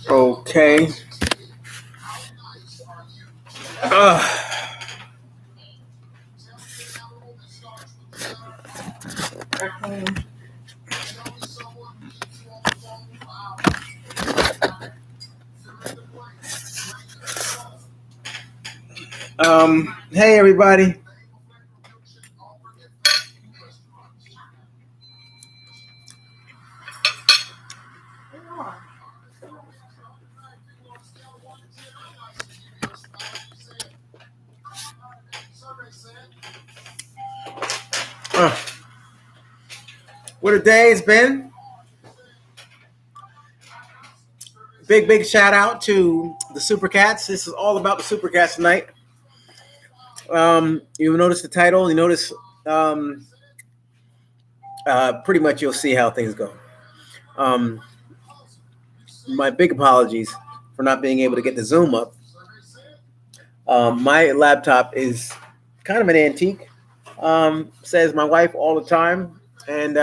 Okay. Hey everybody. What a day it's been. Big shout out to the Super Cats. This is all about the Super Cats tonight. You notice the title. You notice pretty much you'll see how things go. My big apologies for not being able to get the Zoom up. My laptop is kind of an antique, says my wife all the time. And,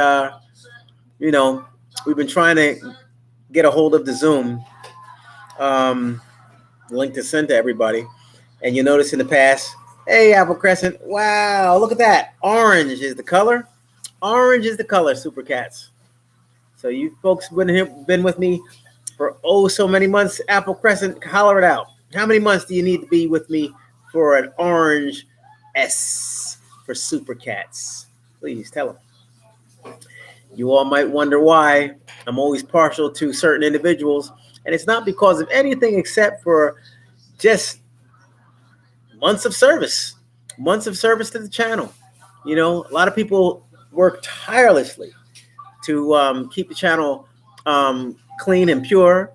we've been trying to get a hold of the Zoom link to send to everybody. And you notice in the past, hey, Apple Crescent, wow, look at that. Orange is the color. Orange is the color, Super Cats. So you folks been with me for so many months. Apple Crescent, holler it out. How many months do you need to be with me for an orange S for Super Cats? Please tell them. You all might wonder why I'm always partial to certain individuals, and it's not because of anything except for just months of service to the channel. A lot of people work tirelessly to keep the channel clean and pure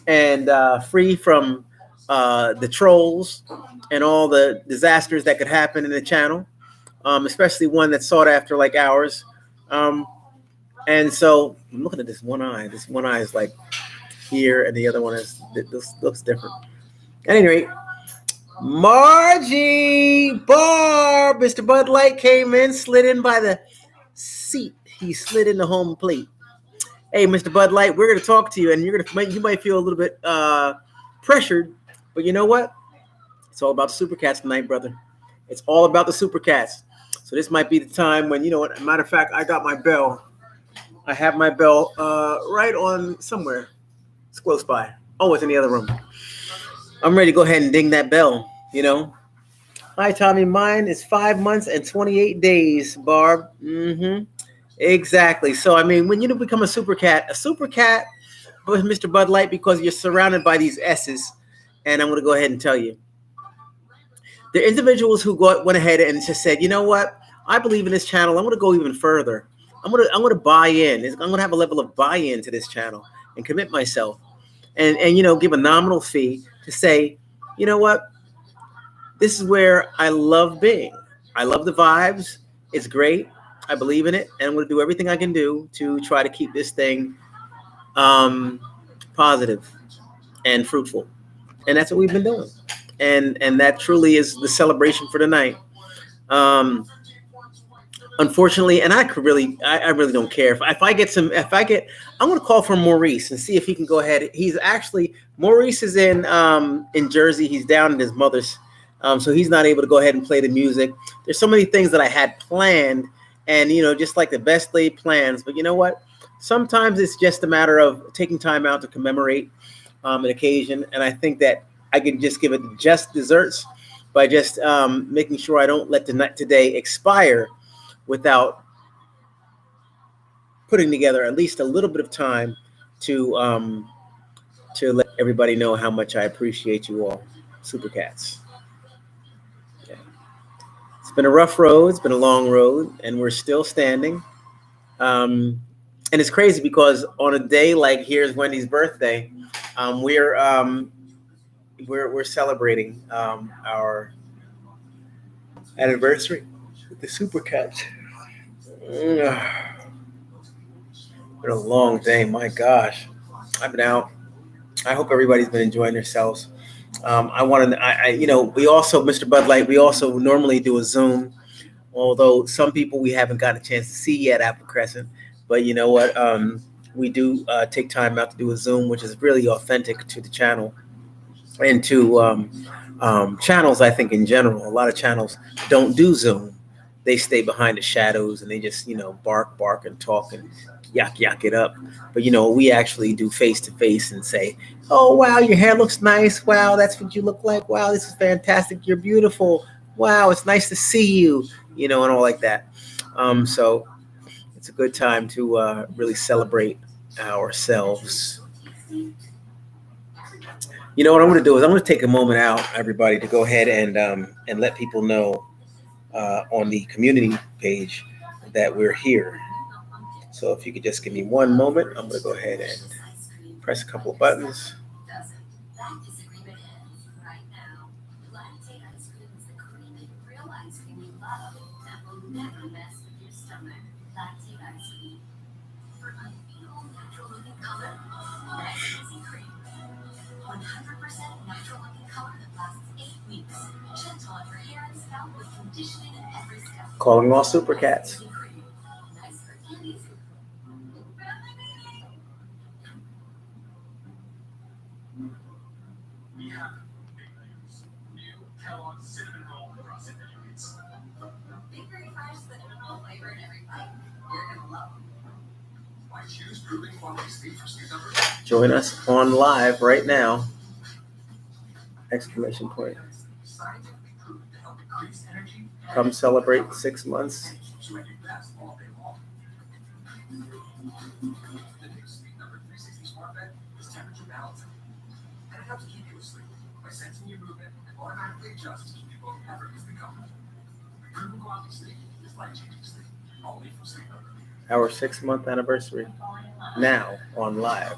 and free from the trolls and all the disasters that could happen in the channel, especially one that's sought after like ours. And so I'm looking at this one eye. This one eye is like here, and the other one this looks different. At any rate, Margie, Barb, Mr. Bud Light came in, slid in by the seat. He slid in the home plate. Hey, Mr. Bud Light, we're going to talk to you, and you might feel a little bit pressured, but you know what? It's all about the Super Cats tonight, brother. It's all about the Super Cats. So this might be the time when, matter of fact, I got my bell. I have my bell right on somewhere. It's close by. Oh, it's in the other room. I'm ready to go ahead and ding that bell, Hi, Tommy. Mine is 5 months and 28 days, Barb. Mm-hmm. Exactly. So, when you become a super cat with Mr. Bud Light, because you're surrounded by these S's, and I'm going to go ahead and tell you. There are individuals who went ahead and just said, you know what? I believe in this channel. I'm going to go even further. I'm going to buy in. I'm going to have a level of buy-in to this channel and commit myself and give a nominal fee to say, you know what? This is where I love being. I love the vibes. It's great. I believe in it. And I'm going to do everything I can do to try to keep this thing positive and fruitful. And that's what we've been doing. And that truly is the celebration for tonight. Unfortunately, and I really don't care if I get, I'm going to call for Maurice and see if he can go ahead. Maurice is in Jersey. He's down in his mother's, so he's not able to go ahead and play the music. There's so many things that I had planned, and just like the best laid plans. But you know what? Sometimes it's just a matter of taking time out to commemorate an occasion, and I think that I can just give it just desserts by just making sure I don't let today expire without putting together at least a little bit of time to let everybody know how much I appreciate you all, Super Cats. Yeah. It's been a rough road. It's been a long road, and we're still standing. And it's crazy because on a day like here's Wendy's birthday, we're celebrating our anniversary with the Super Cats. Been a long day. My gosh, I've been out. I hope everybody's been enjoying themselves. We also, Mr. Bud Light, we also normally do a Zoom although some people we haven't gotten a chance to see yet, Apple Crescent. But you know what? We do take time out to do a Zoom, which is really authentic to the channel and to channels. I think in general, a lot of channels don't do Zoom. They stay behind the shadows and they just bark and talk and yak it up. But we actually do face to face and say, "Oh wow, your hair looks nice. Wow, that's what you look like. Wow, this is fantastic. You're beautiful. Wow, it's nice to see you." And all like that. So it's a good time to really celebrate ourselves. What I'm going to do is I'm going to take a moment out, everybody, to go ahead and let people know on the community page that we're here. So if you could just give me one moment, I'm going to go ahead and press a couple of buttons. Calling all super cats. Join us on live right now. Exclamation point. Come celebrate 6 months. Our 6-month anniversary now on live.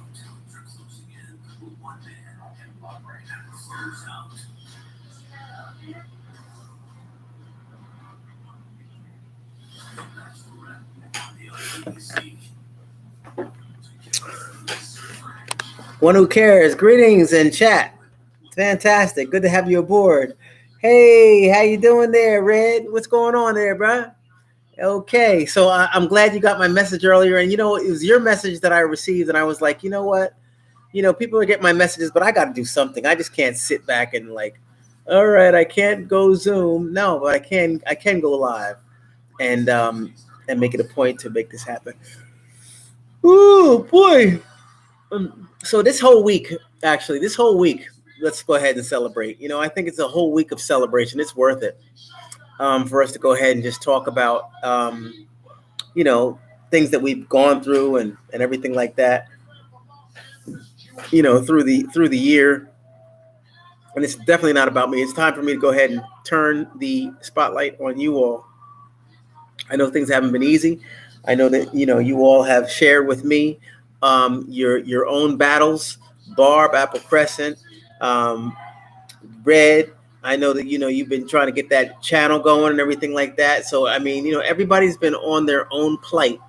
One who cares. Greetings in chat. Fantastic. Good to have you aboard. Hey, how you doing there, Red? What's going on there, bruh? Okay, so I'm glad you got my message earlier. And, it was your message that I received. And I was like, you know what? People are getting my messages, but I got to do something. I just can't sit back and all right, I can't go Zoom. No, but I can go live and make it a point to make this happen. Oh, boy. So this whole week, let's go ahead and celebrate. I think it's a whole week of celebration. It's worth it for us to go ahead and just talk about, things that we've gone through and everything like that, through the year. And it's definitely not about me. It's time for me to go ahead and turn the spotlight on you all. I know things haven't been easy. I know that, you all have shared with me your own battles. Barb, Apple Crescent, Red. I know that, you've been trying to get that channel going and everything like that. So, I mean, everybody's been on their own plight.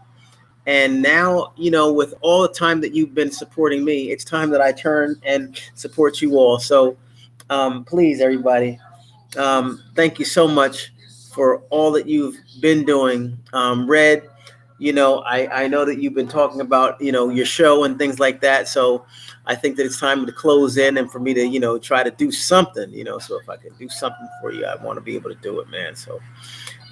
And now, with all the time that you've been supporting me, it's time that I turn and support you all. So please, everybody, thank you so much for all that you've been doing. Red, I know that you've been talking about, your show and things like that. So I think that it's time to close in and for me to, try to do something, so if I can do something for you, I want to be able to do it, man. So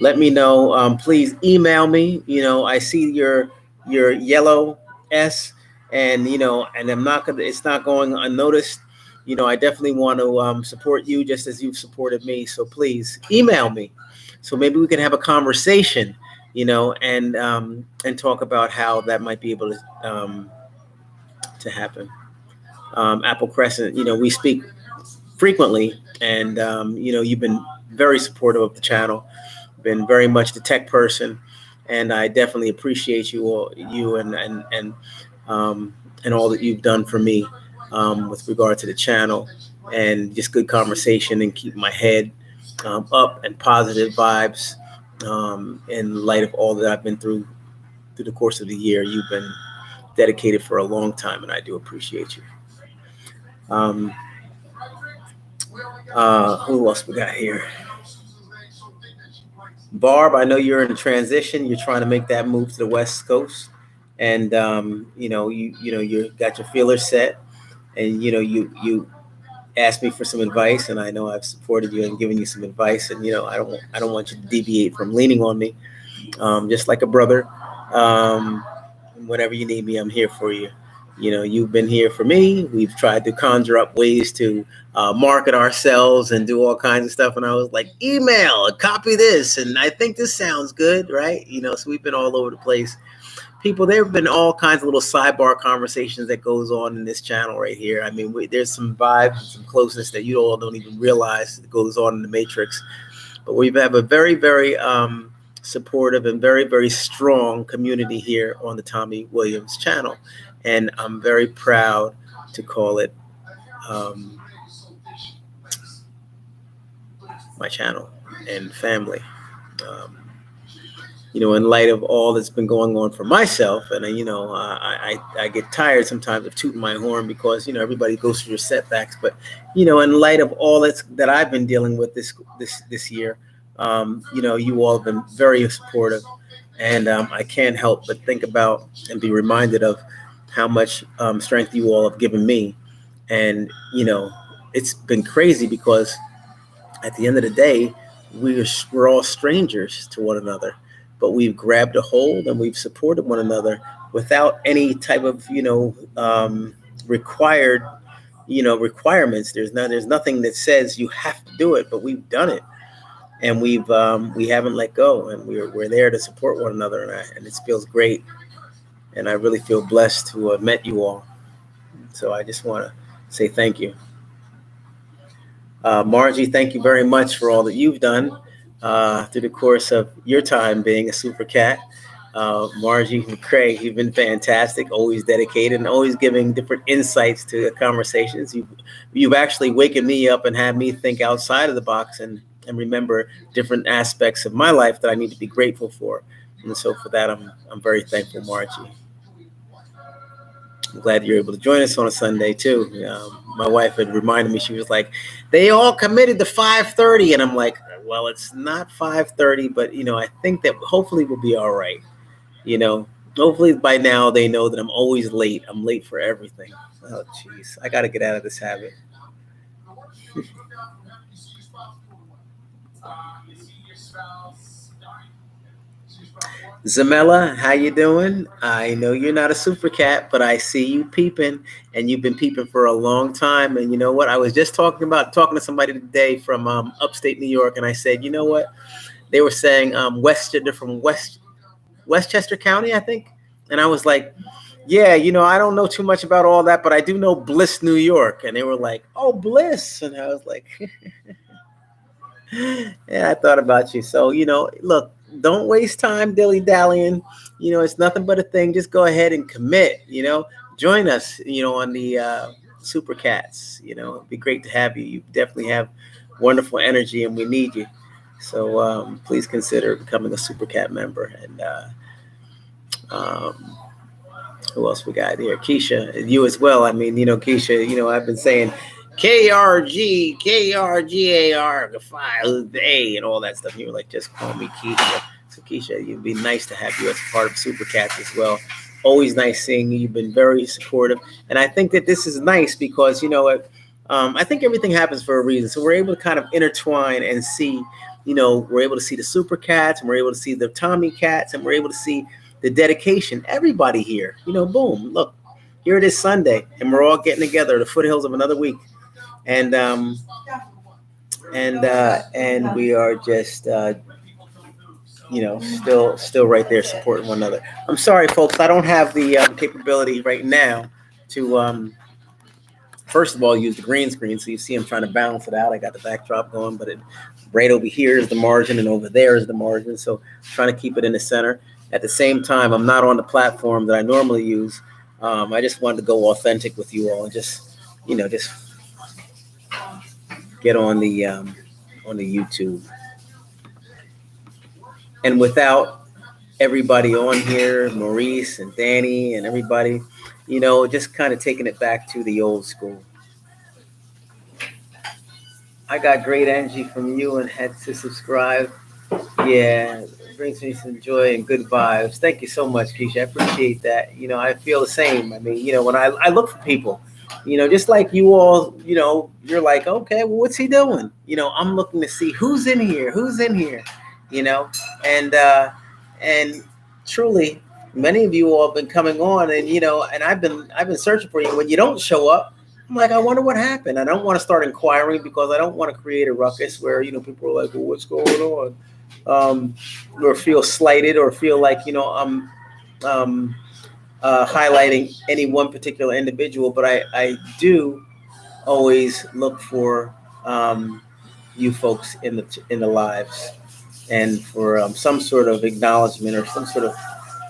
let me know. Please email me. I see your yellow S and, and it's not going unnoticed. I definitely want to support you just as you've supported me. So please email me. So maybe we can have a conversation, and talk about how that might be able to happen. Apple Crescent, we speak frequently, and you've been very supportive of the channel, been very much the tech person, and I definitely appreciate you and all that you've done for me with regard to the channel and just good conversation and keep my head up and positive vibes in light of all that I've been through the course of the year. You've been dedicated for a long time, and I do appreciate you. Who else we got here? Barb, I know you're in a transition. You're trying to make that move to the West Coast, and you got your feelers set, and you asked me for some advice, and I know I've supported you and given you some advice, and I don't want you to deviate from leaning on me, just like a brother. Um, Whenever you need me, I'm here for you. You've been here for me. We've tried to conjure up ways to market ourselves and do all kinds of stuff. And I was like, email, copy this, and I think this sounds good, right? So we've been all over the place. People, there have been all kinds of little sidebar conversations that goes on in this channel right here. I mean, there's some vibes, some closeness that you all don't even realize that goes on in the matrix. But we have a very, very supportive and very, very strong community here on the Tommy Williams channel. And I'm very proud to call it um, my channel and family. Um, in light of all that's been going on for myself, and I get tired sometimes of tooting my horn because everybody goes through your setbacks. But in light of all that I've been dealing with this year, you all have been very supportive, and I can't help but think about and be reminded of how much strength you all have given me, and it's been crazy because at the end of the day, we're all strangers to one another, but we've grabbed a hold and we've supported one another without any type of required requirements. There's nothing that says you have to do it, but we've done it, and we haven't let go, and we're there to support one another, and it feels great, and I really feel blessed to have met you all. So I just want to say thank you. Margie, thank you very much for all that you've done through the course of your time being a super cat. Margie and Craig, you've been fantastic, always dedicated, and always giving different insights to the conversations. You've actually waken me up and had me think outside of the box and remember different aspects of my life that I need to be grateful for. And so for that, I'm very thankful, Margie. I'm glad you're able to join us on a Sunday too. My wife had reminded me. She was like, "They all committed to 5:30," and I'm like, "Well, it's not 5:30, but I think that hopefully we'll be all right. You know, Hopefully by now they know that I'm always late. I'm late for everything. Oh, jeez, I got to get out of this habit." Zamella, how you doing? I know you're not a super cat, but I see you peeping, and you've been peeping for a long time. And you know what? I was just talking to somebody today from upstate New York, and I said, you know what? They were saying they're from Westchester County, I think, and I was like, yeah, I don't know too much about all that, but I do know Bliss, New York, and they were like, oh, Bliss, and I was like, yeah, I thought about you. So, look, don't waste time dilly dallying. It's nothing but a thing. Just go ahead and commit. Join us. On the Super Cats. It'd be great to have you. You definitely have wonderful energy, and we need you. So please consider becoming a Super Cat member. And um, who else we got here? Keisha, you as well. I mean, Keisha, I've been saying KRG, KRGAR, A, and all that stuff. And you were like, just call me Keisha. So, Keisha, it'd be nice to have you as part of Super Cats as well. Always nice seeing you. You've been very supportive. And I think that this is nice because, I think everything happens for a reason. So we're able to kind of intertwine and see, we're able to see the Super Cats, and we're able to see the Tommy Cats, and we're able to see the dedication. Everybody here, boom, look, here it is Sunday, and we're all getting together at the foothills of another week, and we are just still right there supporting one another. I'm sorry, folks, I don't have the capability right now to first of all use the green screen, so you see I'm trying to balance it out. I got the backdrop going, but right over here is the margin, and over there is the margin, so I'm trying to keep it in the center. At the same time, I'm not on the platform that I normally use. I just wanted to go authentic with you all and just get on the YouTube. And without everybody on here, Maurice and Danny and everybody, just kind of taking it back to the old school. I got great energy from you and had to subscribe. Yeah, it brings me some joy and good vibes. Thank you so much, Keisha. I appreciate that. I feel the same. I mean, when I look for people, just like you all, you're like, okay, well, what's he doing? I'm looking to see who's in here, you know, and and truly, many of you all have been coming on, and and I've been searching for you. When you don't show up, I'm like, I wonder what happened. I don't want to start inquiring because I don't want to create a ruckus where people are like, well, what's going on? Or feel slighted or feel like I'm highlighting any one particular individual, but I do always look for you folks in the lives and for some sort of acknowledgement or some sort of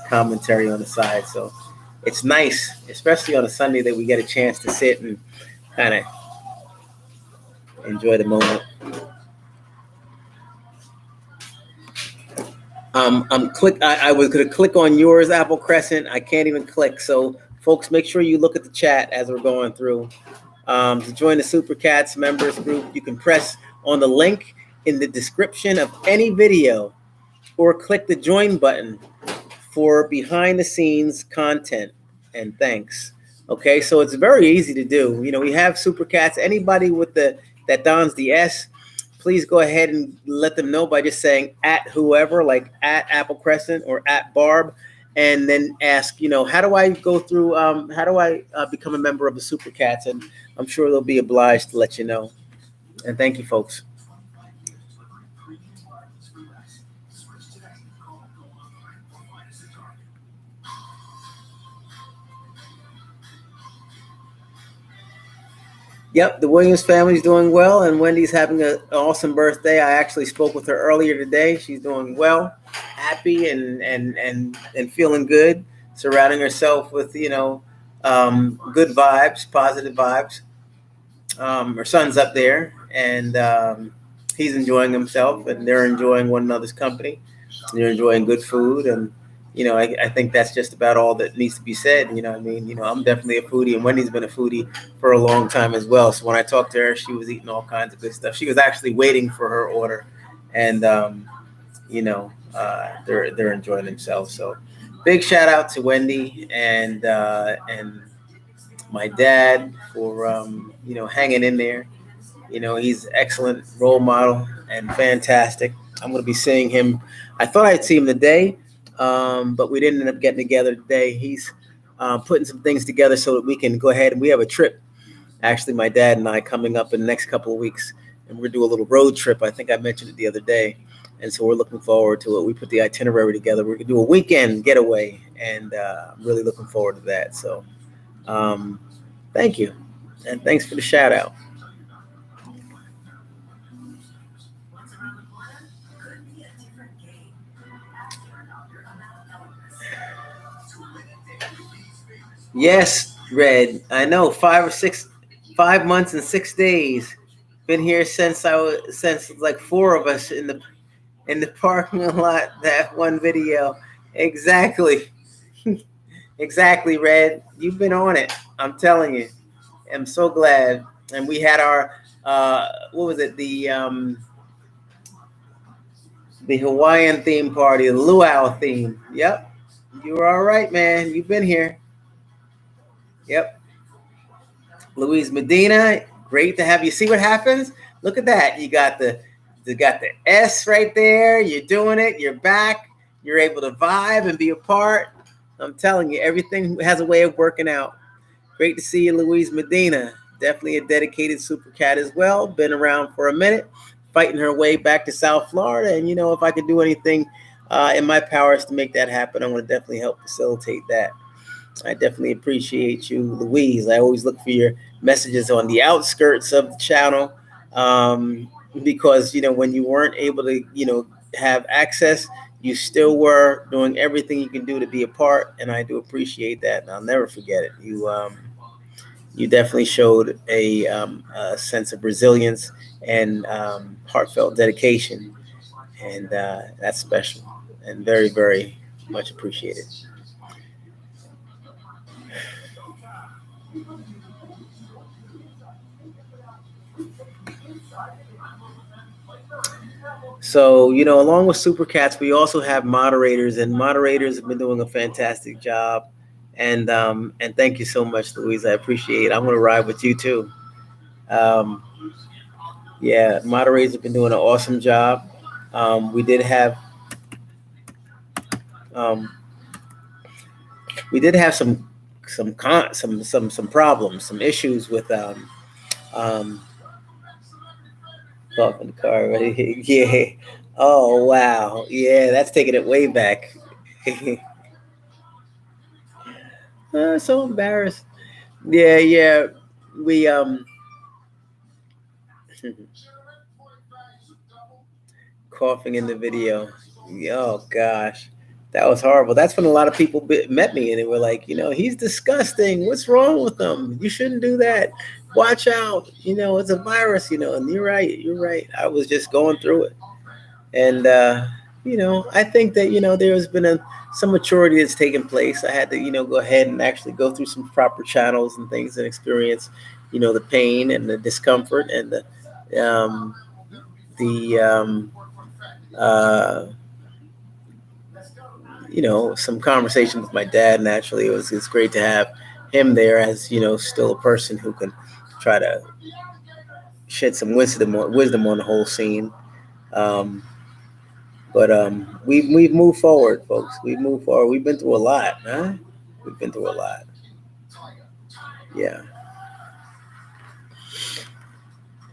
commentary on the side. So it's nice, especially on a Sunday, that we get a chance to sit and kind of enjoy the moment. I was gonna click on yours, Apple Crescent. I can't even click. So, folks, make sure you look at the chat as we're going through. To join the Super Cats members group, you can press on the link in the description of any video, or click the join button for behind the scenes content. And thanks. Okay, so it's very easy to do. We have Super Cats. Anybody with that dons the S, please go ahead and let them know by just saying at whoever, like at Apple Crescent or at Barb, and then ask, how do I go through, how do I become a member of the Super Cats? And I'm sure they'll be obliged to let you know. And thank you, folks. Yep, the Williams family's doing well, and Wendy's having an awesome birthday. I actually spoke with her earlier today. She's doing well, happy, and feeling good, surrounding herself with good vibes, positive vibes. Her son's up there, and he's enjoying himself, and they're enjoying one another's company. They're enjoying good food, and I think that's just about all that needs to be said. I mean, I'm definitely a foodie, and Wendy's been a foodie for a long time as well. So when I talked to her, she was eating all kinds of good stuff. She was actually waiting for her order, and they're enjoying themselves. So big shout out to Wendy and my dad for hanging in there. He's an excellent role model and fantastic. I'm going to be seeing him. I thought I'd see him today, but we didn't end up getting together today. He's putting some things together so that we can go ahead, and we have a trip. Actually, my dad and I coming up in the next couple of weeks, and we're going to do a little road trip. I think I mentioned it the other day. And so we're looking forward to it. We put the itinerary together. We're going to do a weekend getaway, and I'm really looking forward to that. So um, thank you. And thanks for the shout out. Yes, Red. I know 5 months and 6 days. Been here since like four of us in the parking lot. That one video, exactly, exactly. Red, you've been on it. I'm telling you. I'm so glad. And we had our what was it? The Hawaiian theme party, the luau theme. Yep, you were all right, man. You've been here. Yep. Luis Medina, great to have you. See what happens? Look at that. You got the S right there. You're doing it. You're back. You're able to vibe and be a part. I'm telling you, everything has a way of working out. Great to see you, Luis Medina. Definitely a dedicated super cat as well. Been around for a minute, fighting her way back to South Florida. And if I could do anything in my powers to make that happen, I'm going to definitely help facilitate that. I definitely appreciate you, Louise. I always look for your messages on the outskirts of the channel, because when you weren't able to have access, you still were doing everything you can do to be a part, and I do appreciate that, and I'll never forget it. You definitely showed a sense of resilience and heartfelt dedication, and that's special and very, very much appreciated. So, along with Super Cats, we also have moderators, and moderators have been doing a fantastic job. And thank you so much, Louise. I appreciate it. I'm going to ride with you too. Um, yeah, moderators have been doing an awesome job. We did have um, some problems, some issues with um, off in the car. Right? Yeah. Oh wow. Yeah, that's taking it way back. So embarrassed. Yeah, yeah. We coughing in the video. Oh gosh, that was horrible. That's when a lot of people met me and they were like, he's disgusting. What's wrong with him? You shouldn't do that. Watch out. It's a virus. And you're right. You're right. I was just going through it, and I think that there's been some maturity that's taken place. I had to go ahead and actually go through some proper channels and things and experience the pain and the discomfort and the uh, some conversation with my dad. Naturally, it's great to have him there as still a person who can try to shed some wisdom on the whole scene. Um, but we've moved forward, folks. We've moved forward. We've been through a lot, huh? We've been through a lot. Yeah.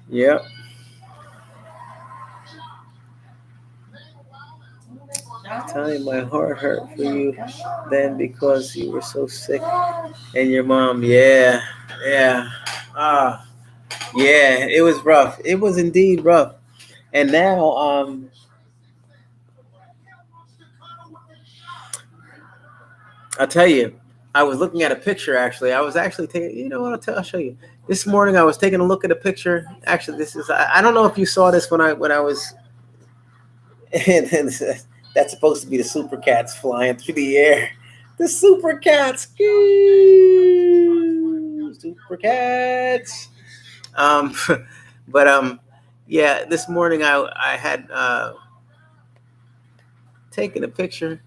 Yep. Time my heart hurt for you then because you were so sick and your mom. Yeah. Yeah. Ah. Yeah. It was rough. It was indeed rough. And now, I'll tell you, I was looking at a picture. Actually, I was actually taking. You know what? I'll show you. This morning, I was taking a look at a picture. Actually, this is. I don't know if you saw this when I was. And that's supposed to be the Super Cats flying through the air. The Super Cats. Super Cats. Um, but yeah. This morning, I had taken a picture.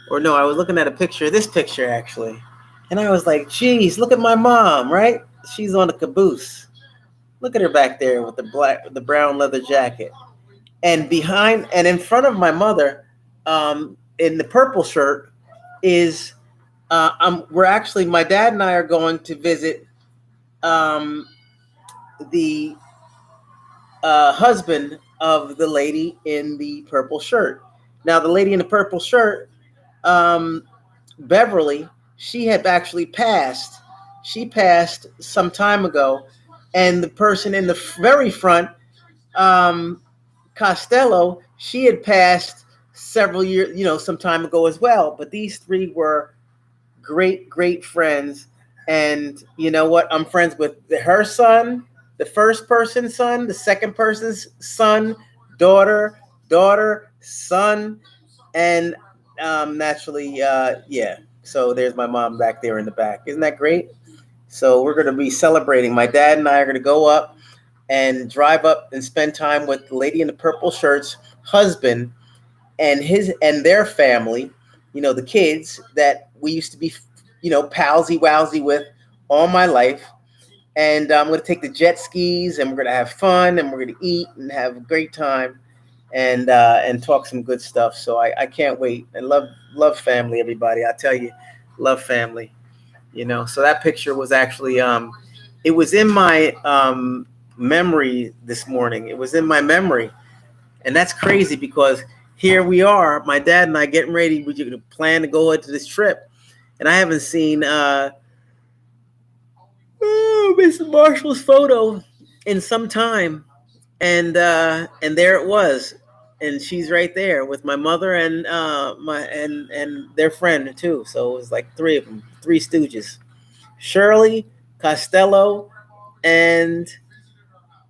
Or no, I was looking at a picture, this picture actually. And I was like, geez, look at my mom, right? She's on the caboose. Look at her back there with the brown leather jacket. And behind and in front of my mother, in the purple shirt, is we're actually my dad and I are going to visit um, the husband of the lady in the purple shirt. Now, the lady in the purple shirt, um, Beverly, she had actually passed. She passed some time ago, and the person in the very front, um, Costello, she had passed several years, some time ago as well. But these three were great, great friends. And you know what? I'm friends with her son, the first person's son, the second person's son, daughter, son, and naturally, yeah. So there's my mom back there in the back. Isn't that great? So we're going to be celebrating. My dad and I are going to go up and drive up and spend time with the lady in the purple shirt's husband and their family. The kids that we used to be, palsy wowsy with all my life. And I'm going to take the jet skis, and we're going to have fun, and we're going to eat and have a great time, and talk some good stuff. So I can't wait. And love family, everybody. I tell you, love family. So that picture was actually it was in my memory this morning. It was in my memory, and that's crazy because here we are, my dad and I getting ready. We plan to go into this trip, and I haven't seen Mr. Marshall's photo in some time, and there it was, and she's right there with my mother and and their friend too. So it was like three of them, three stooges: Shirley, Costello, and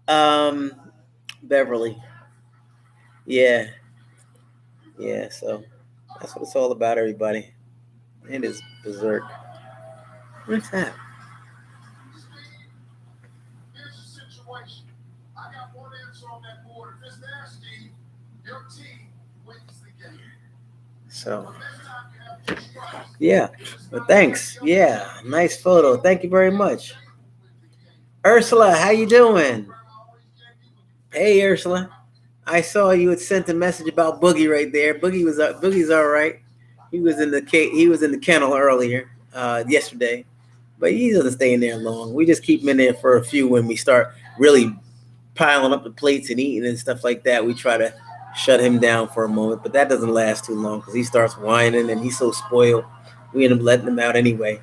um, Beverly. Yeah, yeah. So that's what it's all about, everybody. It is berserk. What's that? So, yeah, but thanks. Yeah, nice photo. Thank you very much. Ursula, how you doing? Hey, Ursula. I saw you had sent a message about Boogie right there. Boogie's all right. He was in the kennel earlier, yesterday, but he doesn't stay in there long. We just keep him in there for a few when we start really piling up the plates and eating and stuff like that. We try to shut him down for a moment, but that doesn't last too long because he starts whining and he's so spoiled. We end up letting him out anyway.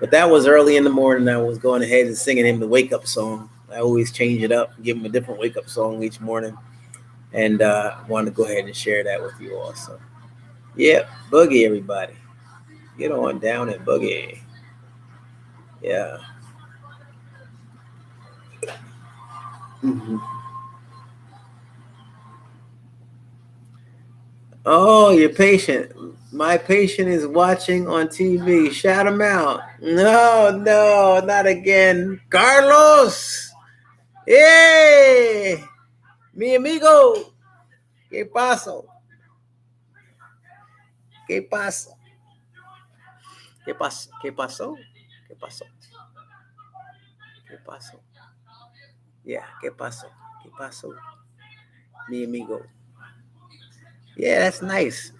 But that was early in the morning. I was going ahead and singing him the wake up song. I always change it up, give him a different wake up song each morning, and wanted to go ahead and share that with you all. So, yeah, Boogie, everybody, get on down and Boogie. Yeah. Mm-hmm. Oh, your patient. My patient is watching on TV. Shout him out. No, no, not again. Carlos. Hey, mi amigo. ¿Qué pasó? ¿Qué pasó? ¿Qué pasó? ¿Qué pasó? ¿Qué pasó? ¿Qué pasó? Yeah, ¿qué pasó? ¿Qué pasó? Mi amigo. Yeah, that's nice.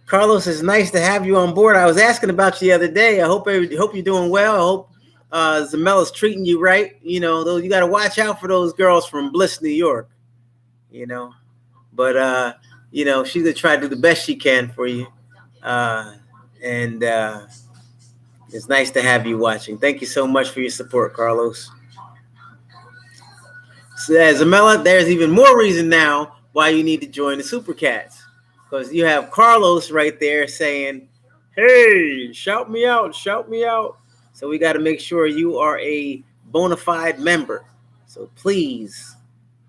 Carlos, it's nice to have you on board. I was asking about you the other day. I hope you're doing well. I hope Zamella's treating you right. You know, though you got to watch out for those girls from Bliss, New York. You know, but she's gonna try to do the best she can for you. And it's nice to have you watching. Thank you so much for your support, Carlos. So, Zamella, there's even more reason now why you need to join the Super Cats. Because you have Carlos right there saying, hey, shout me out, shout me out. So we got to make sure you are a bona fide member. So please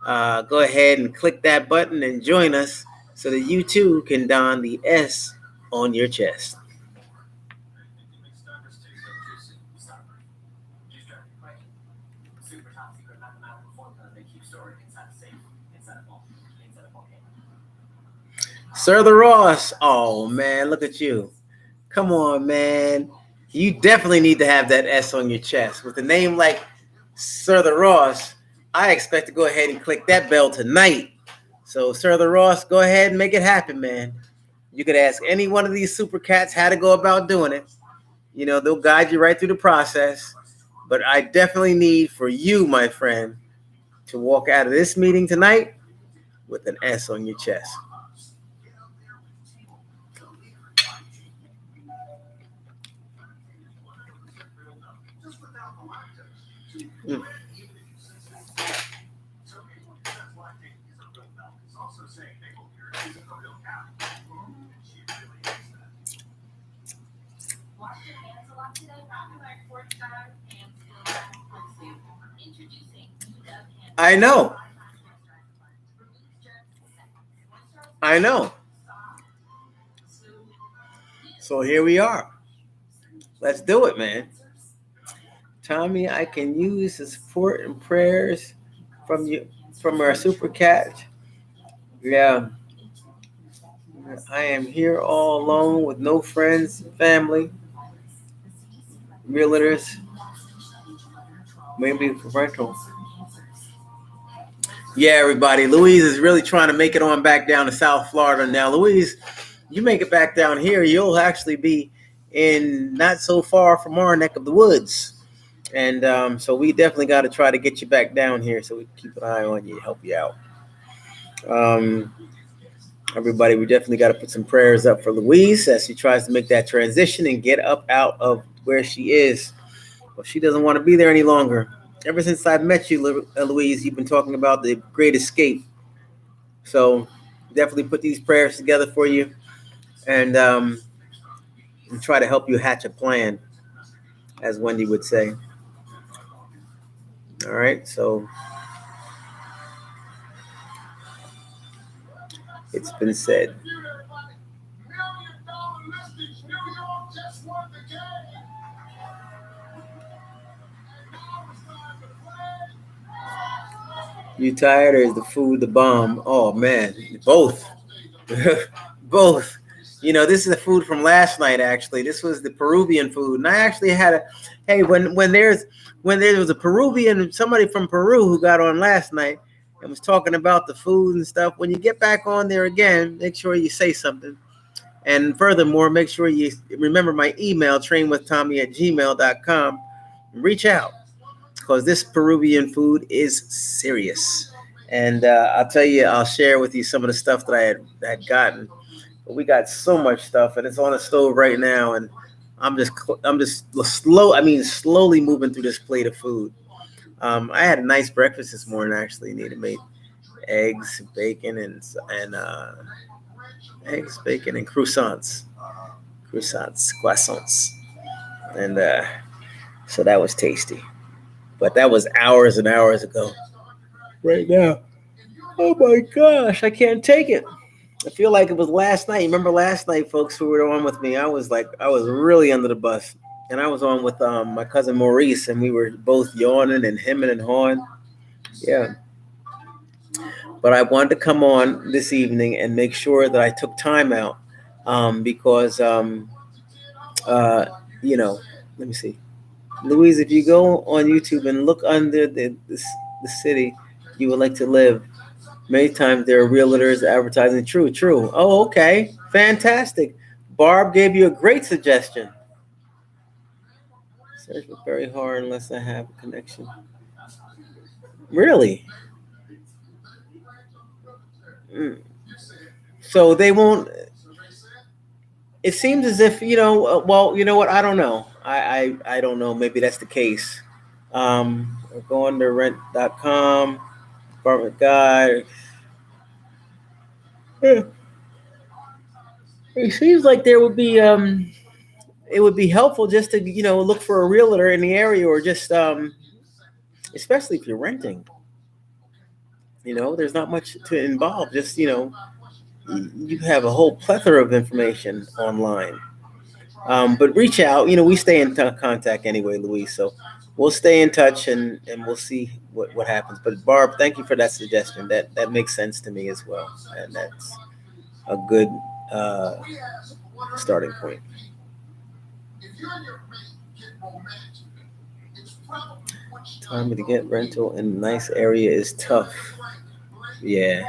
go ahead and click that button and join us so that you too can don the S on your chest. Sir the Ross. Oh, man, look at you. Come on, man. You definitely need to have that S on your chest. With a name like Sir the Ross, I expect to go ahead and click that bell tonight. So, Sir the Ross, go ahead and make it happen, man. You could ask any one of these super cats how to go about doing it. You know, they'll guide you right through the process. But I definitely need for you, my friend, to walk out of this meeting tonight with an S on your chest. Mm. I know. I know. So here we are. Let's do it, man. Tommy, I can use the support and prayers from you from our super cat. Yeah. I am here all alone with no friends, family, realtors, maybe parental. Yeah, everybody. Louise is really trying to make it on back down to South Florida now. Louise, you make it back down here, you'll actually be in not so far from our neck of the woods. And so we definitely got to try to get you back down here so we can keep an eye on you, help you out. Um, Everybody, we definitely got to put some prayers up for Louise as she tries to make that transition and get up out of where she is. Well, she doesn't want to be there any longer. Ever since I met you, Louise, you've been talking about the great escape. So definitely put these prayers together for you and try to help you hatch a plan, as Wendy would say. All right, so it's been said. You tired or is the food the bomb? Oh man, both. Both. This is the food from last night. Actually, this was the Peruvian food, and I actually had a. Hey, when there was a Peruvian, somebody from Peru who got on last night and was talking about the food and stuff. When you get back on there again, make sure you say something. And furthermore, make sure you remember my email, trainwithtommy@gmail.com. Reach out because this Peruvian food is serious. And I'll tell you, I'll share with you some of the stuff that I had gotten. But we got so much stuff, and it's on the stove right now. And I'm just slowly moving through this plate of food. I had a nice breakfast this morning. Actually, needed made eggs, bacon, and eggs, bacon, and croissants, and so that was tasty. But that was hours and hours ago. Right now, oh my gosh, I can't take it. I feel like it was last night. You remember last night, folks who were on with me? I was really under the bus, and I was on with my cousin Maurice, and we were both yawning and hemming and hawing. Yeah. But I wanted to come on this evening and make sure that I took time out because, let me see. Louise, if you go on YouTube and look under the city you would like to live, many times there are realtors advertising. True. Oh, okay. Fantastic. Barb gave you a great suggestion. Search for very hard unless I have a connection. Really? So they won't. It seems as if, well, you know what? I don't know. I don't know. Maybe that's the case. Go under rent.com, apartment guide. Yeah. It seems like there would be it would be helpful just to look for a realtor in the area, or just especially if you're renting. There's not much to involve. Just you have a whole plethora of information online. But reach out. We stay in contact anyway, Louise. So we'll stay in touch, and we'll see what happens. But Barb, thank you for that suggestion. That makes sense to me as well, and that's a good starting point. Time to get rental in a nice area is tough. Yeah.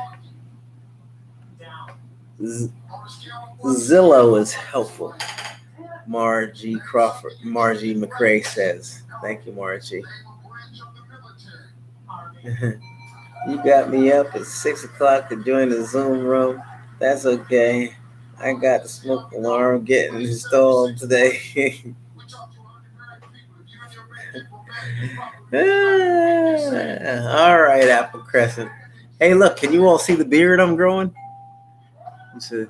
Zillow is helpful. Margie McCrae says. Thank you, Margie. You got me up at 6 o'clock to join the Zoom room. That's okay. I got the smoke alarm getting installed today. All right, Apple Crescent. Hey, look, can you all see the beard I'm growing? It's a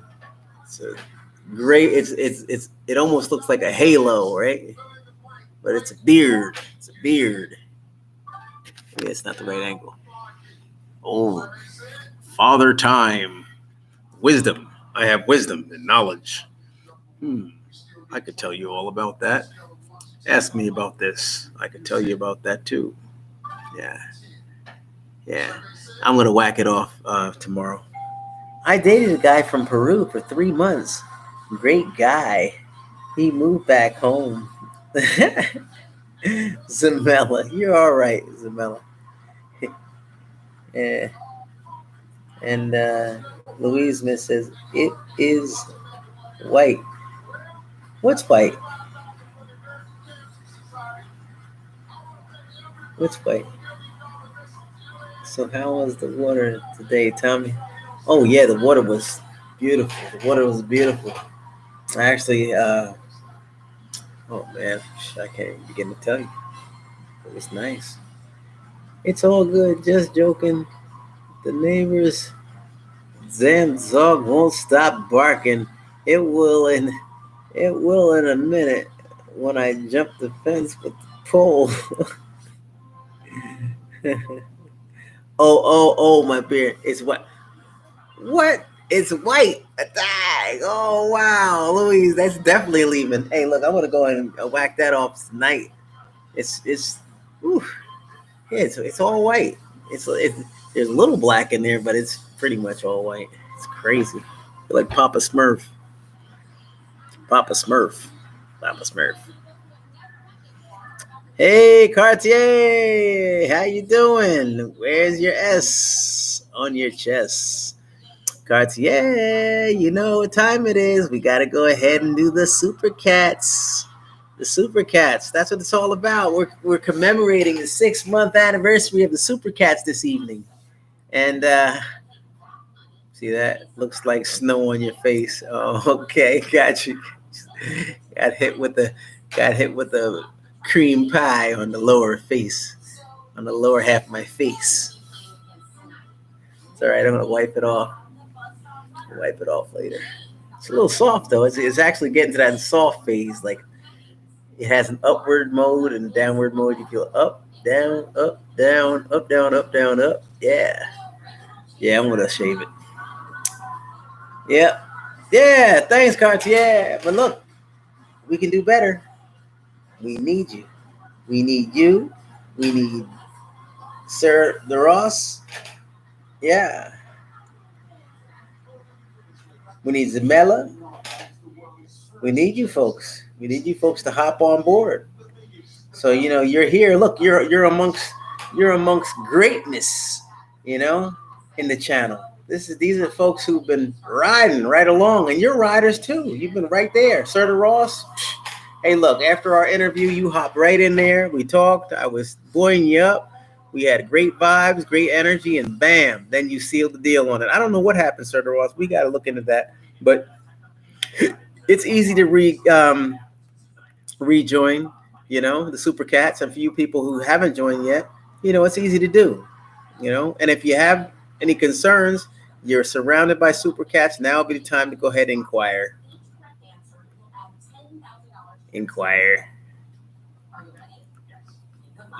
great. It almost looks like a halo, right? But it's a beard. It's a beard. Maybe it's not the right angle. Oh, Father Time, wisdom. I have wisdom and knowledge. I could tell you all about that. Ask me about this. I could tell you about that too. Yeah. I'm gonna whack it off tomorrow. I dated a guy from Peru for 3 months. Great guy. He moved back home. Zamella, you're all right, Zamella. Yeah. And Louise Smith says it is white. What's white? What's white? So how was the water today, Tommy? Oh yeah, the water was beautiful. I actually, oh man, I can't even begin to tell you. It was nice. It's all good, just joking. The neighbors, Zanzog won't stop barking. It will in a minute when I jump the fence with the pole. Oh, my beard. It's what? What? It's white. Oh, wow. Louise, that's definitely leaving. Hey, look, I'm going to go ahead and whack that off tonight. It's all white. It's There's a little black in there, but it's pretty much all white. It's crazy. You're like Papa Smurf. Papa Smurf. Papa Smurf. Hey, Cartier, how you doing? Where's your S on your chest? Cartier, you know what time it is. We got to go ahead and do the Super Cats. The Super Cats, that's what it's all about. We're commemorating the 6-month anniversary of the Super Cats this evening. And see that? Looks like snow on your face. Oh, okay, got you. Got hit with the cream pie on the lower face, on the lower half of my face. It's all right. I'm gonna wipe it off. Wipe it off later. It's a little soft though. It's actually getting to that soft phase. Like it has an upward mode and downward mode. You feel up, down, up, down, up, down, up, down, up. Yeah. Yeah, I'm gonna shave it. Yep. Yeah. Thanks, Cartier. But look, we can do better. We need you. We need you. We need Sir the Ross. Yeah. We need Zamela. We need you folks. We need you folks to hop on board. So you're here. Look, you're amongst greatness. In the channel. These are folks who've been riding right along, and you're riders too. You've been right there, Sir the Ross. Hey, look, after our interview, you hopped right in there. We talked. I was buoying you up. We had great vibes, great energy, and bam, then you sealed the deal on it. I don't know what happened, Sir the Ross. We got to look into that. But it's easy to rejoin, the Super Cats. And for you people who haven't joined yet, it's easy to do, And if you have any concerns, you're surrounded by Super Cats. Now would be the time to go ahead and inquire. Inquire.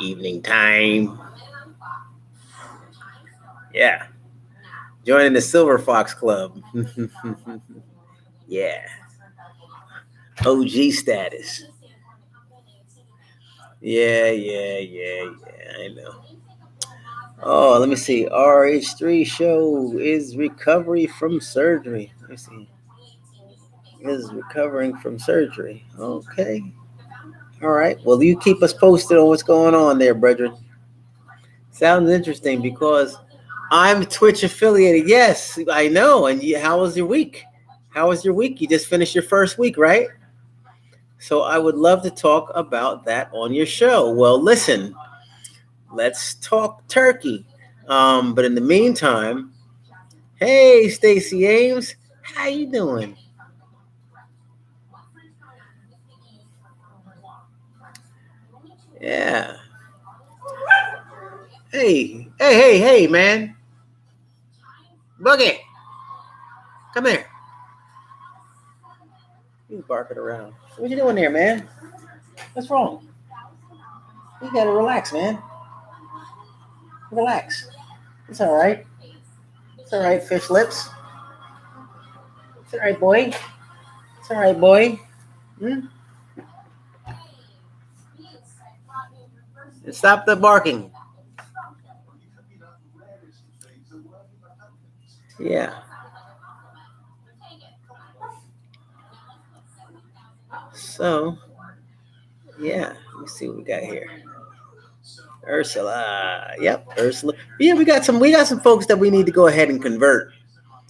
Evening time. Yeah. Joining the Silver Fox Club. Yeah. OG status. Yeah, I know. Oh, let me see. RH3 show is recovery from surgery. Let me see. Is recovering from surgery. Okay. All right. Well, you keep us posted on what's going on there, brethren. Sounds interesting because I'm Twitch affiliated. Yes, I know. And how was your week? How was your week? You just finished your first week, right? So I would love to talk about that on your show. Well, listen, let's talk turkey. But in the meantime, hey, Stacey Ames, how you doing? Yeah. Hey, man. Boogie, come here. You barking around. What you doing there, man? What's wrong? You gotta relax, man. Relax. It's all right. It's all right, fish lips. It's all right, boy. It's all right, boy. Stop the barking. Yeah. So, yeah. Let me see what we got here. Ursula. Yep, Ursula. Yeah, we got some folks that we need to go ahead and convert.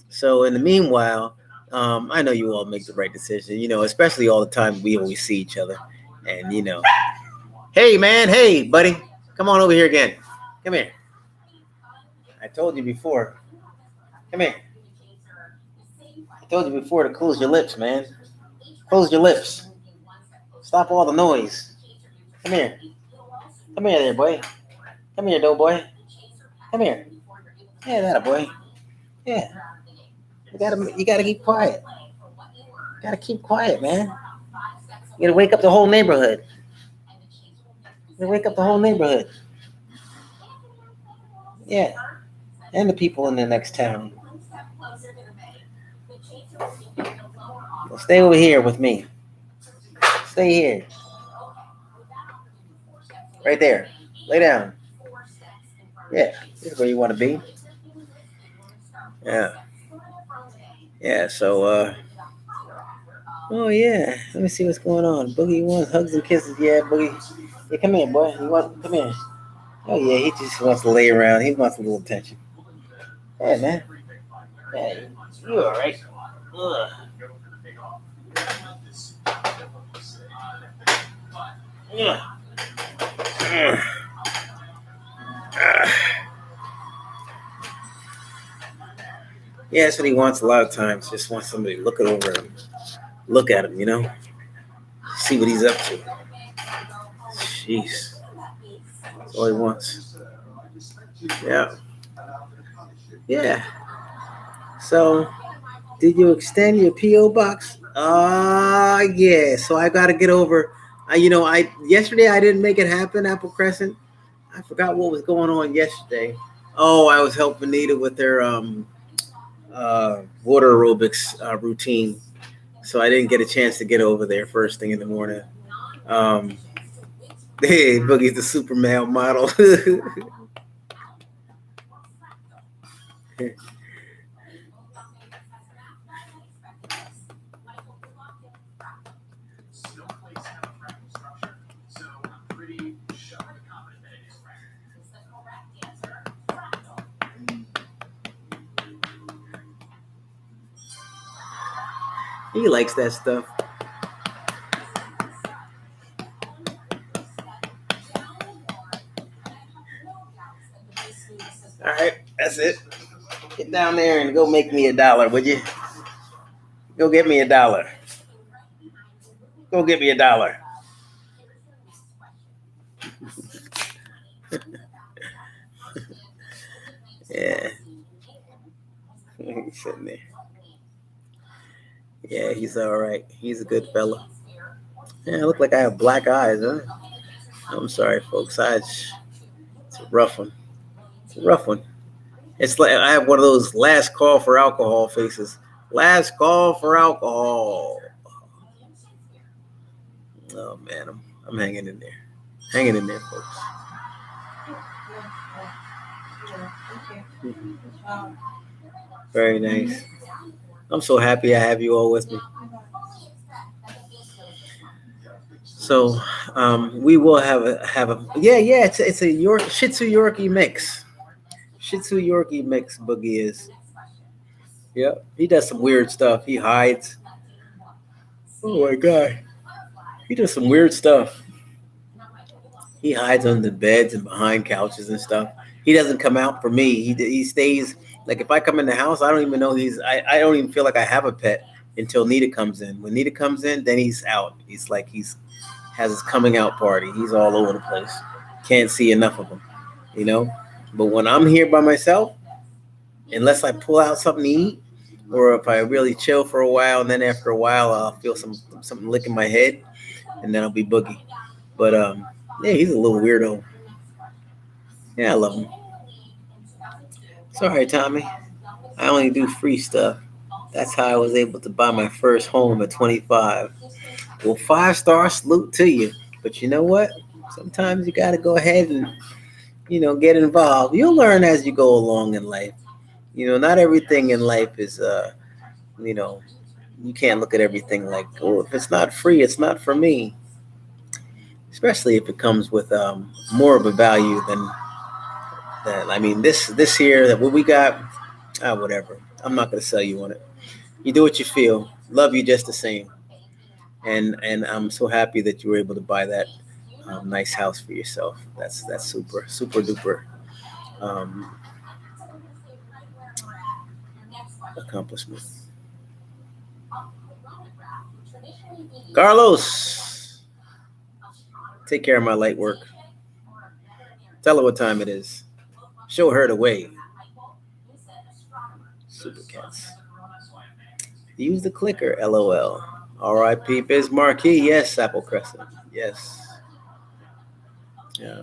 So in the meanwhile, I know you all make the right decision, especially all the time we always see each other. And hey man, hey buddy, come on over here again. Come here. I told you before. Come here. I told you before to close your lips, man. Close your lips. Stop all the noise. Come here. Come here there, boy. Come here, doughboy. Come here. Yeah, that a boy. Yeah. You gotta keep quiet. You gotta keep quiet, man. You gotta wake up the whole neighborhood. You gotta wake up the whole neighborhood. Yeah. And the people in the next town. Well, stay over here with me. Stay here. Right there. Lay down. Yeah, this is where you want to be. Yeah. Yeah. So, oh yeah. Let me see what's going on. Boogie wants hugs and kisses. Yeah, Boogie. Yeah, come here, boy. Come here. Oh yeah, he just wants to lay around. He wants a little attention. Yeah, man. Yeah, you all right? Ugh. Ugh. Ugh. Yeah, that's what he wants a lot of times. Just wants somebody to look it over him, look at him, see what he's up to. Jeez, that's all he wants. Yeah, yeah. So, did you extend your PO box? Yeah. So I got to get over. I yesterday I didn't make it happen. Apple Crescent. I forgot what was going on yesterday. Oh, I was helping Nita with their water aerobics routine, so I didn't get a chance to get over there first thing in the morning. Um, hey, Boogie's the super male model. He likes that stuff. All right, that's it. Get down there and go make me $1, would you? Go get me $1. Go get me $1. Yeah, he's sitting there. Yeah, he's all right. He's a good fella. Yeah, I look like I have black eyes, huh? I'm sorry, folks. It's a rough one. It's a rough one. It's like I have one of those last call for alcohol faces. Last call for alcohol. Oh man, I'm hanging in there. Hanging in there, folks. Very nice. I'm so happy I have you all with me. So we will have a yeah. It's a Shih Tzu Yorkie mix. Shih Tzu Yorkie mix. Boogie is. Yep. He does some weird stuff. He hides. Oh my god. He does some weird stuff. He hides under beds and behind couches and stuff. He doesn't come out for me. He stays. Like if I come in the house, I don't even know I don't even feel like I have a pet until Nita comes in. When Nita comes in, then he's out. He's like he's has his coming out party. He's all over the place. Can't see enough of him. But when I'm here by myself, unless I pull out something to eat, or if I really chill for a while, and then after a while I'll feel something licking my head, and then I'll be Boogie. But yeah, he's a little weirdo. Yeah, I love him. Sorry, Tommy. I only do free stuff. That's how I was able to buy my first home at 25. Well, 5-star salute to you. But you know what? Sometimes you got to go ahead and, get involved. You'll learn as you go along in life. Not everything in life is, you know, you can't look at everything like, oh, if it's not free, it's not for me. Especially if it comes with more of a value than that. I mean, this here that what we got, whatever. I'm not gonna sell you on it. You do what you feel. Love you just the same. And I'm so happy that you were able to buy that nice house for yourself. That's super duper um, accomplishment. Carlos, take care of my light work. Tell her what time it is. Show her the way. Super Katz. Use the clicker, LOL. R.I.P. Biz Marquee. Yes, Apple Crescent. Yes. Yeah.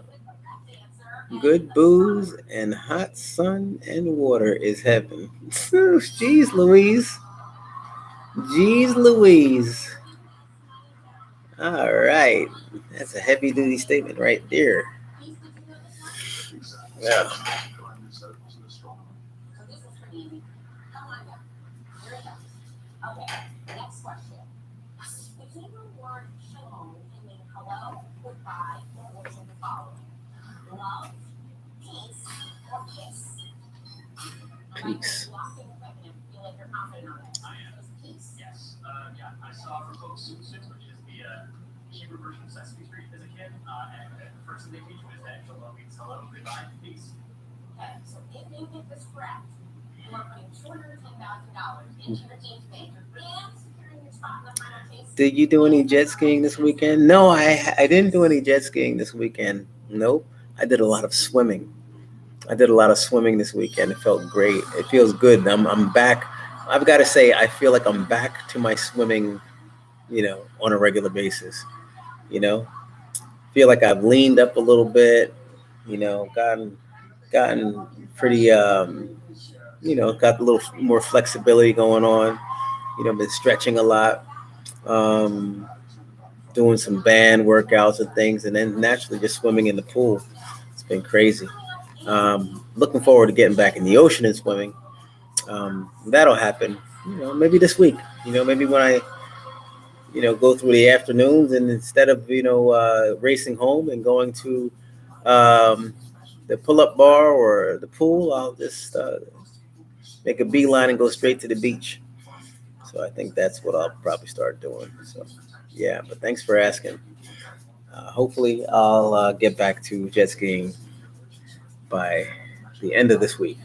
Good booze and hot sun and water is heaven. Jeez Louise. Jeez Louise. All right. That's a heavy duty statement right there. Yeah. Peace. Did you do any jet skiing this weekend? No, I didn't do any jet skiing this weekend. Nope. I did a lot of swimming. I did a lot of swimming this weekend. It felt great. It feels good. I'm back. I've got to say, I feel like I'm back to my swimming, on a regular basis. You know, feel like I've leaned up a little bit. Gotten pretty. Got a little more flexibility going on. Been stretching a lot. Um, Doing some band workouts and things, and then naturally just swimming in the pool. It's been crazy. Looking forward to getting back in the ocean and swimming. That'll happen, maybe this week. Maybe when I, go through the afternoons, and instead of, racing home and going to the pull-up bar or the pool, I'll just make a beeline and go straight to the beach. So I think that's what I'll probably start doing. So, yeah, but thanks for asking. Hopefully, I'll get back to jet skiing by the end of this week.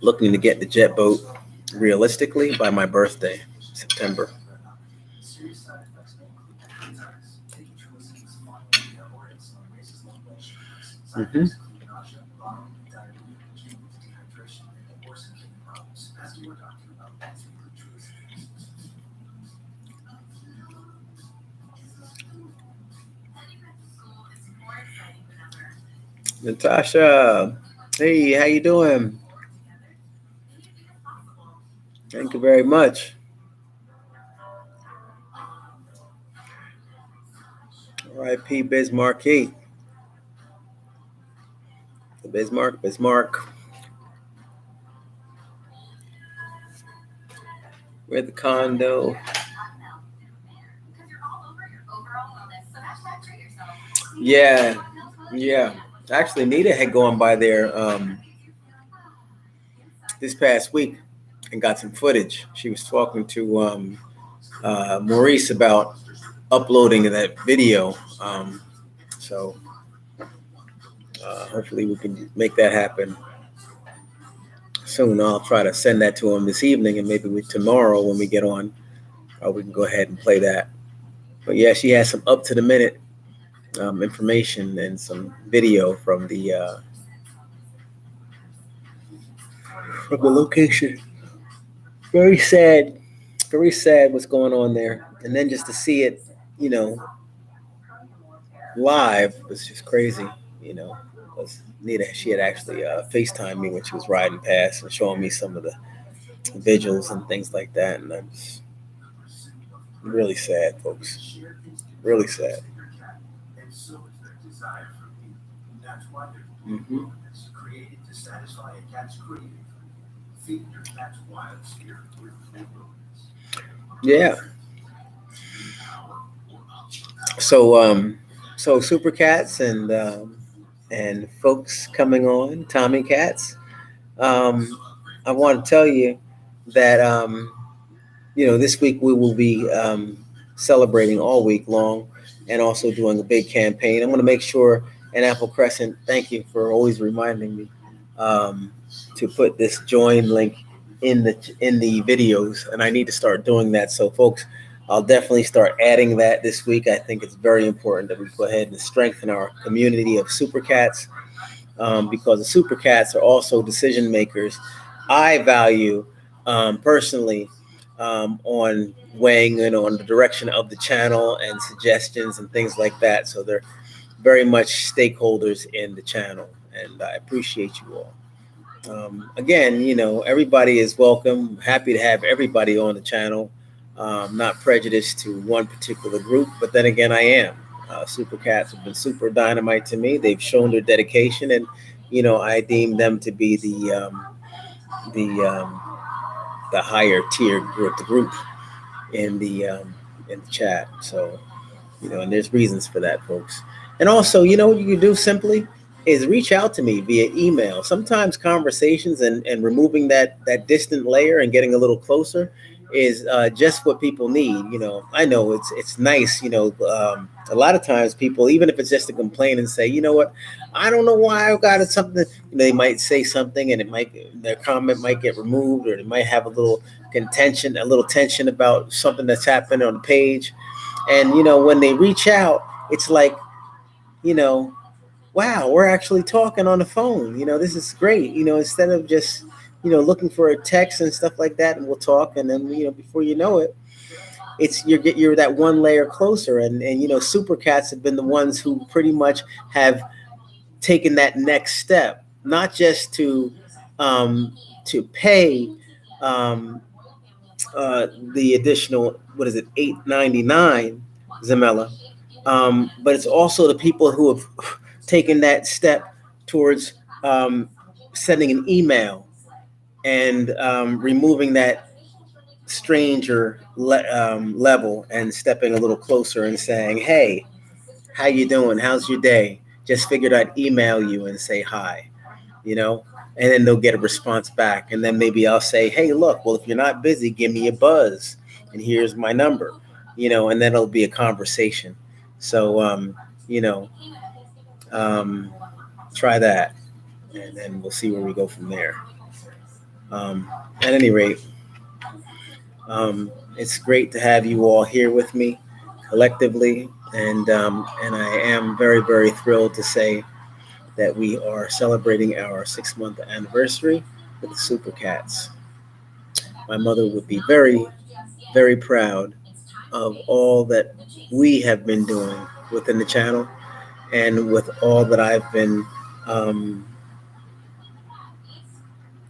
Looking to get the jet boat realistically by my birthday, September. Mm-hmm. Natasha, hey, how you doing? Thank you very much. R.I.P. Bismarcky. The Bismarck. We're at the condo. Yeah, yeah. Actually, Nita had gone by there this past week and got some footage. She was talking to Maurice about uploading that video. So hopefully we can make that happen soon. I'll try to send that to him this evening, and maybe tomorrow when we get on, we can go ahead and play that. But yeah, she has some up to the minute information and some video from the location. Very sad what's going on there. And then just to see it, you know, live was just crazy, because Nita, she had actually FaceTimed me when she was riding past and showing me some of the vigils and things like that. And I'm just really sad, folks. Really sad. Mm-hmm. Yeah. So Super Katz and folks coming on, Tommy Katz. I want to tell you that this week we will be celebrating all week long, and also doing a big campaign. I'm going to make sure, and Apple Crescent, thank you for always reminding me to put this join link in the videos, and I need to start doing that. So folks, I'll definitely start adding that this week. I think it's very important that we go ahead and strengthen our community of Super Cats, because the Super Cats are also decision makers. I value personally on weighing in on the direction of the channel and suggestions and things like that. So they're very much stakeholders in the channel, and I appreciate you all. Again, everybody is welcome. Happy to have everybody on the channel. Not prejudiced to one particular group, but then again, I am. Super Cats have been super dynamite to me. They've shown their dedication, and I deem them to be the the higher tier group, the group in the chat. So and there's reasons for that, folks. And also, what you can do simply is reach out to me via email. Sometimes conversations and removing that distant layer and getting a little closer is just what people need. I know it's nice. A lot of times people, even if it's just to complain and say, what, I don't know why I got it something. They might say something, and their comment might get removed, or they might have a little tension about something that's happened on the page. And when they reach out, it's like, you know, wow, we're actually talking on the phone. This is great. Instead of just looking for a text and stuff like that, and we'll talk, and then before you know it, you're that one layer closer. And super cats have been the ones who pretty much have taken that next step, not just to pay um, the additional, what is it, $8.99, Zamella. But it's also the people who have taken that step towards sending an email and removing that stranger level and stepping a little closer and saying, "Hey, how you doing? How's your day? Just figured I'd email you and say hi." You know, and then they'll get a response back, and then maybe I'll say, "Hey, look, well, if you're not busy, give me a buzz, and here's my number." And then it'll be a conversation. So, you know, um, try that, and then we'll see where we go from there. At any rate, it's great to have you all here with me collectively, and I am very, very thrilled to say that we are celebrating our 6 month anniversary with the Super Cats. My mother would be very, very proud of all that we have been doing within the channel, and with all that I've been um,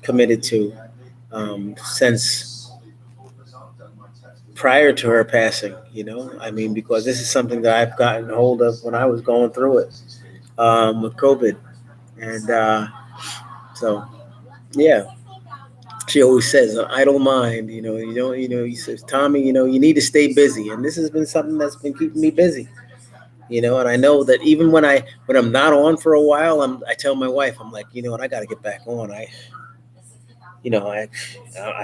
committed to since prior to her passing. I mean, because this is something that I've gotten hold of when I was going through it with COVID. And so, yeah, she always says, an idle mind, he says, Tommy, you need to stay busy. And this has been something that's been keeping me busy. And I know that even when I'm not on for a while, I tell my wife, I'm like, what, I got to get back on. I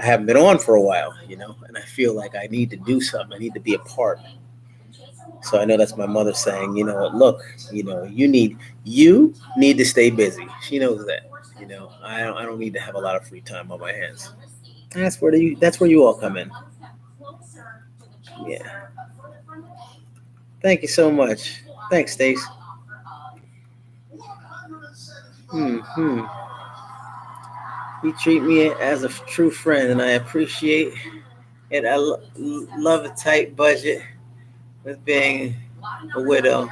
haven't been on for a while, and I feel like I need to do something. I need to be a part. So I know that's my mother saying, look, you need to stay busy. She knows that. I don't need to have a lot of free time on my hands. And that's where you all come in. Yeah. Thank you so much. Thanks, Stace. Hmm. You treat me as a true friend, and I appreciate it. I love a tight budget with being a widow.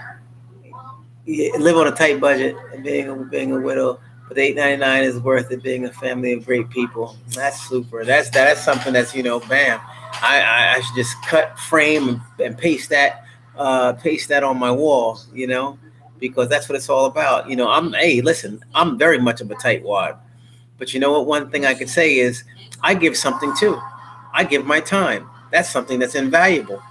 Live on a tight budget and being a widow, but $8.99 is worth it. Being a family of great people, that's super. That's something that's bam. I should just cut, frame, and paste that on my wall. Because that's what it's all about. Hey, listen, I'm very much of a tightwad, but you know what? One thing I could say is I give something too. I give my time. That's something that's invaluable.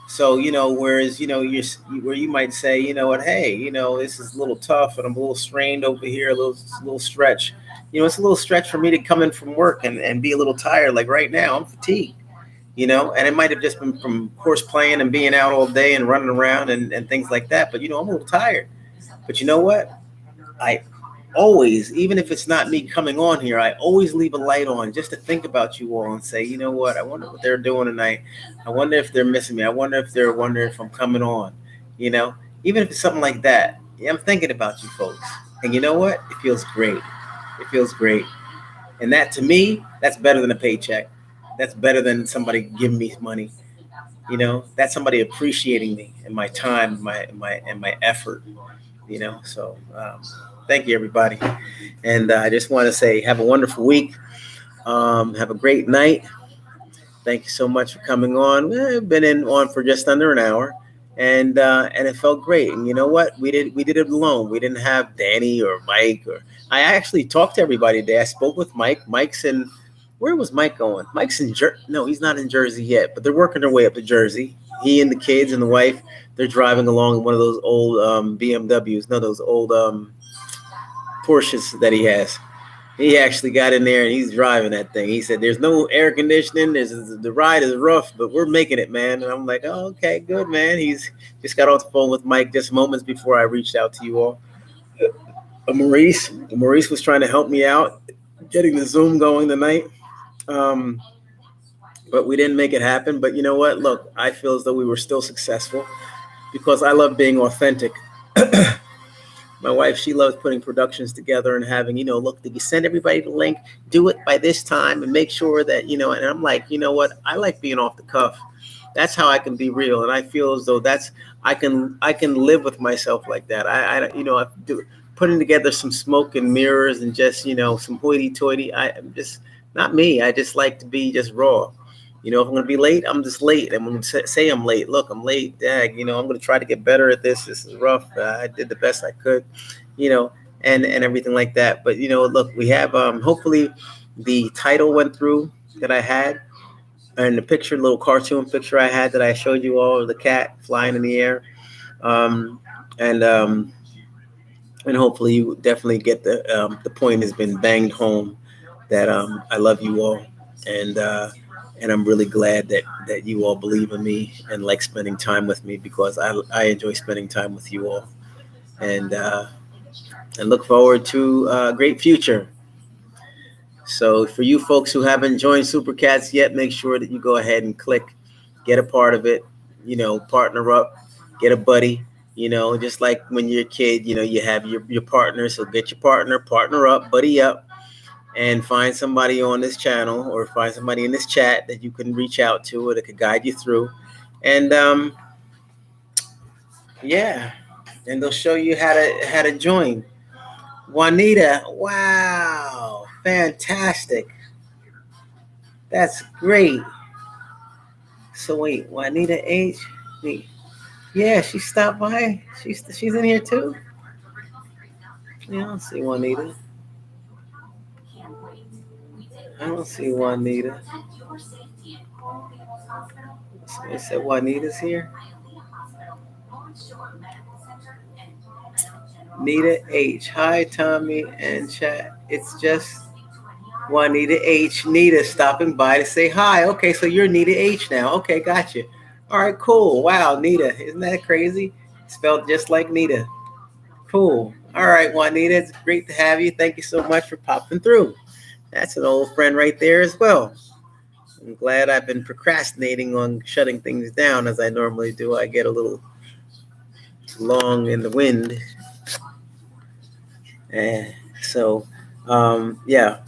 So, whereas, where you might say, what, hey, this is a little tough and I'm a little strained over here, a little stretch. It's a little stretch for me to come in from work and be a little tired. Like right now, I'm fatigued, and it might have just been from horse playing and being out all day and running around and things like that. But, I'm a little tired. But you know what? I always, even if it's not me coming on here, I always leave a light on just to think about you all and say, you know what? I wonder what they're doing tonight. I wonder if they're missing me. I wonder if they're wondering if I'm coming on. Even if it's something like that. Yeah, I'm thinking about you folks. And you know what? It feels great. It feels great. And that, to me, that's better than a paycheck. That's better than somebody giving me money. That's somebody appreciating me and my time, my effort. So thank you, everybody. And I just want to say, have a wonderful week. Have a great night. Thank you so much for coming on. I've been on for just under an hour, and it felt great. And you know what? We did it alone. We didn't have Danny or Mike or I actually talked to everybody today. I spoke with Mike. Mike's in, where was Mike going? Mike's in no, he's not in Jersey yet, but they're working their way up to Jersey. He and the kids and the wife, they're driving along in one of those old BMWs, no, those old Porsches that he has. He actually got in there and he's driving that thing. He said, "There's no air conditioning. The ride is rough, but we're making it, man." And I'm like, "Oh, okay, good, man." He's just got off the phone with Mike just moments before I reached out to you all. Maurice was trying to help me out getting the Zoom going tonight, um, but we didn't make it happen. But you know what? Look, I feel as though we were still successful because I love being authentic. My wife, she loves putting productions together and having, look, did you send everybody the link? Do it by this time and make sure that, and I'm like, you know what? I like being off the cuff. That's how I can be real. And I feel as though I can live with myself like that. I do putting together some smoke and mirrors and just, some hoity toity. I'm just not me. I just like to be just raw. If I'm going to be late, I'm just late. I'm going to say I'm late. Look, I'm late. Dag, I'm going to try to get better at this. This is rough. I did the best I could, and everything like that. But, look, we have, hopefully the title went through that I had, and the picture, little cartoon picture I had that I showed you all of the cat flying in the air. Um, and, um, and hopefully you definitely get the point has been banged home that, I love you all. And I'm really glad that you all believe in me and like spending time with me because I enjoy spending time with you all, and look forward to a great future. So for you folks who haven't joined Super Cats yet, make sure that you go ahead and click, get a part of it, partner up, get a buddy, just like when you're a kid, you have your partner. So get your partner up, buddy up, and find somebody on this channel or find somebody in this chat that you can reach out to or that could guide you through. And yeah, and they'll show you how to join. Juanita, wow, fantastic. That's great. So wait, Juanita H. Wait, yeah, she stopped by. She's in here too. Yeah, I don't see Juanita. I don't see Juanita. Somebody said Juanita's here. Nita H. Hi, Tommy and chat. It's just Juanita H. Nita stopping by to say hi. Okay, so you're Nita H now. Okay, gotcha. All right, cool. Wow, Nita. Isn't that crazy? Spelled just like Nita. Cool. All right, Juanita. It's great to have you. Thank you so much for popping through. That's an old friend right there as well. I'm glad I've been procrastinating on shutting things down as I normally do. I get a little long in the wind. So, yeah.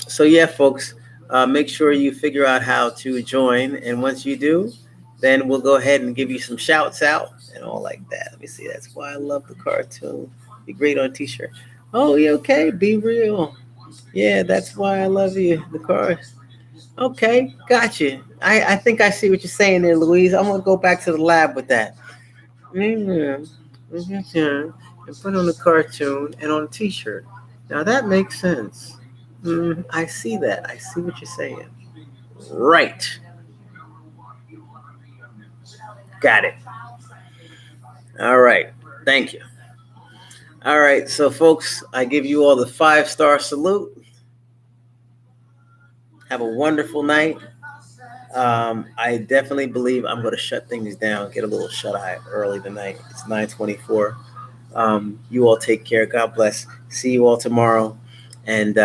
So, yeah, folks, make sure you figure out how to join. And once you do, then we'll go ahead and give you some shouts out and all like that. Let me see. That's why I love the cartoon. Be great on t-shirt. Oh, yeah, okay. Be real. Yeah, that's why I love you. The car. Okay, gotcha. I think I see what you're saying there, Louise. I'm going to go back to the lab with that. And put on a cartoon and on a t-shirt. Now that makes sense. I see that. I see what you're saying. Right. Got it. All right. Thank you. All right. So, folks, I give you all the 5-star salute. Have a wonderful night. I definitely believe I'm going to shut things down, get a little shut-eye early tonight. It's 9:24. You all take care. God bless. See you all tomorrow. And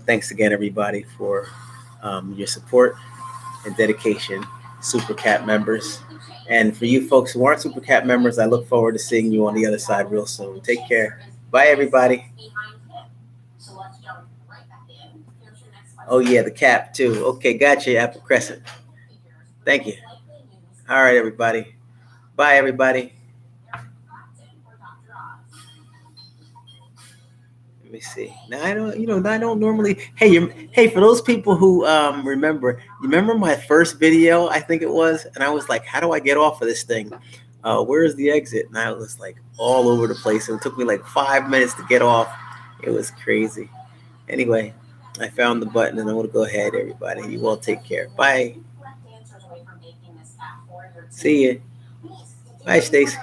thanks again, everybody, for your support and dedication, Super Cat members. And for you folks who aren't Super Cat members, I look forward to seeing you on the other side real soon. Take care. Bye, everybody. Oh, yeah, the cap, too. Okay, gotcha, Apple Crescent. Thank you. All right, everybody. Bye, everybody. Let me see. Now I don't normally. Hey, for those people who remember my first video? I think it was, and I was like, how do I get off of this thing? Where's the exit? And I was like all over the place. And it took me like 5 minutes to get off. It was crazy. Anyway, I found the button and I want to go ahead, everybody. You all take care. Bye. See you. Bye, Stacy.